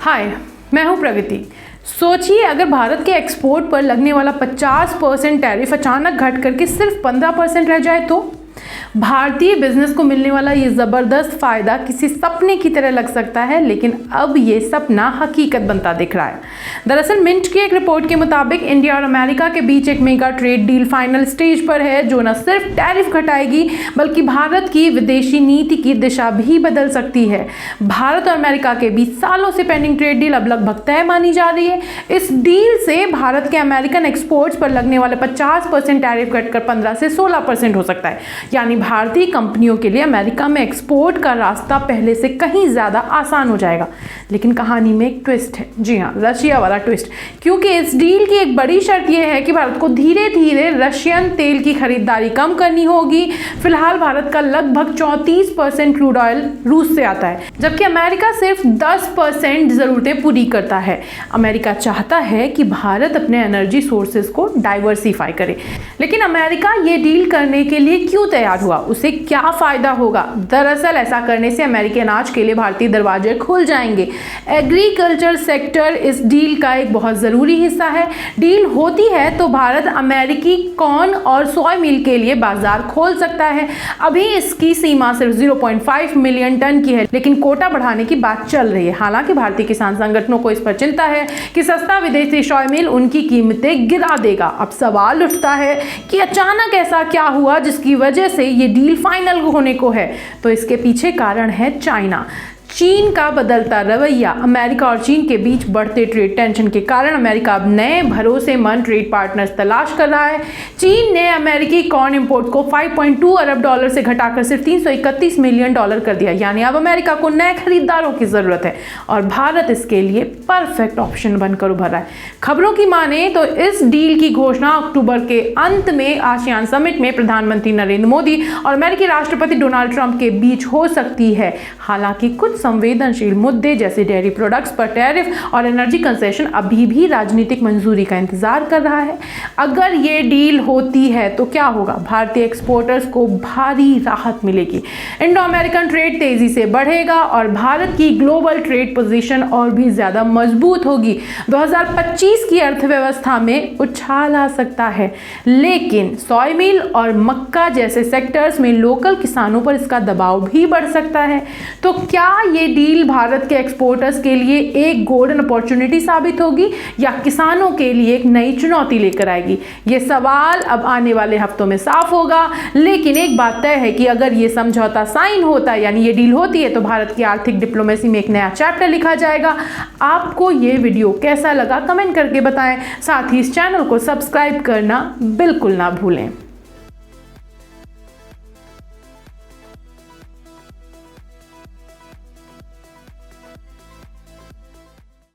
हाय, मैं हूं प्रगति। सोचिए अगर भारत के एक्सपोर्ट पर लगने वाला 50% टैरिफ अचानक घट करके सिर्फ 15% रह जाए तो भारतीय बिजनेस को मिलने वाला ये ज़बरदस्त फ़ायदा किसी सपने की तरह लग सकता है, लेकिन अब ये सपना हकीकत बनता दिख रहा है। दरअसल मिंट की एक रिपोर्ट के मुताबिक इंडिया और अमेरिका के बीच एक mega trade deal final stage पर है, जो न सिर्फ टैरिफ घटाएगी बल्कि भारत की विदेशी नीति की दिशा भी बदल सकती है। भारत और अमेरिका के बीच सालों से पेंडिंग ट्रेड डील अब लगभग तय मानी जा रही है। इस डील से भारत के अमेरिकन एक्सपोर्ट्स पर लगने वाले 50% टैरिफ घटकर 15 से 16% हो सकता है, यानी भारतीय कंपनियों के लिए अमेरिका में एक्सपोर्ट का रास्ता पहले से कहीं ज़्यादा आसान हो जाएगा। लेकिन कहानी में एक ट्विस्ट है, जी हाँ, रशिया वाला ट्विस्ट, क्योंकि इस डील की एक बड़ी शर्त यह है कि भारत को धीरे धीरे रशियन तेल की खरीदारी कम करनी होगी। फिलहाल भारत का लगभग 34% क्रूड ऑयल रूस से आता है, जबकि अमेरिका सिर्फ 10% ज़रूरतें पूरी करता है। अमेरिका चाहता है कि भारत अपने एनर्जी सोर्सेज को डाइवर्सिफाई करे, लेकिन अमेरिका ये डील करने के लिए क्यों तैयार हुआ, उसे क्या फायदा होगा? दरअसल ऐसा करने से अमेरिकी अनाज के लिए भारतीय दरवाजे खुल जाएंगे। एग्रीकल्चर सेक्टर इस डील का एक बहुत जरूरी हिस्सा है। डील होती है तो भारत अमेरिकी कॉर्न और सोया मिल के लिए बाजार खोल सकता है। अभी इसकी सीमा सिर्फ 0.5 मिलियन टन की है, लेकिन कोटा बढ़ाने की बात चल रही है। हालांकि भारतीय किसान संगठनों को इस पर चिंता है कि सस्ता विदेशी सोया मिल उनकी कीमतें गिरा देगा। अब सवाल उठता है कि अचानक ऐसा क्या हुआ जिसकी वजह से ये डील फाइनल होने को है? तो इसके पीछे कारण है चाइना। चीन का बदलता रवैया। अमेरिका और चीन के बीच बढ़ते ट्रेड टेंशन के कारण अमेरिका अब नए भरोसेमंद ट्रेड पार्टनर्स तलाश कर रहा है। चीन ने अमेरिकी कॉर्न इंपोर्ट को 5.2 अरब डॉलर से घटाकर सिर्फ 331 मिलियन डॉलर कर दिया, यानी अब अमेरिका को नए खरीदारों की जरूरत है और भारत इसके लिए परफेक्ट ऑप्शन बनकर उभर रहा है। खबरों की माने तो इस डील की घोषणा अक्टूबर के अंत में आसियान समिट में प्रधानमंत्री नरेंद्र मोदी और अमेरिकी राष्ट्रपति डोनाल्ड ट्रंप के बीच हो सकती है। हालांकि कुछ संवेदनशील मुद्दे जैसे डेयरी प्रोडक्ट्स पर टैरिफ और एनर्जी कंसेशन अभी भी राजनीतिक मंजूरी का इंतजार कर रहा है। अगर ये डील होती है तो क्या होगा? भारतीय एक्सपोर्टर्स को भारी राहत मिलेगी, इंडो अमेरिकन ट्रेड तेजी से बढ़ेगा और भारत की ग्लोबल ट्रेड पोजीशन और भी ज्यादा मजबूत होगी। 2025 की अर्थव्यवस्था में उछाल आ सकता है, लेकिन सोया मिल और मक्का जैसे सेक्टर्स में लोकल किसानों पर इसका दबाव भी बढ़ सकता है। तो क्या ये डील भारत के एक्सपोर्टर्स के लिए एक गोल्डन अपॉर्चुनिटी साबित होगी या किसानों के लिए एक नई चुनौती लेकर आएगी? ये सवाल अब आने वाले हफ्तों में साफ होगा। लेकिन एक बात तय है कि अगर ये समझौता साइन होता है, यानी ये डील होती है, तो भारत की आर्थिक डिप्लोमेसी में एक नया चैप्टर लिखा जाएगा। आपको ये वीडियो कैसा लगा कमेंट करके बताएं। साथ ही इस चैनल को सब्सक्राइब करना बिल्कुल ना भूलें।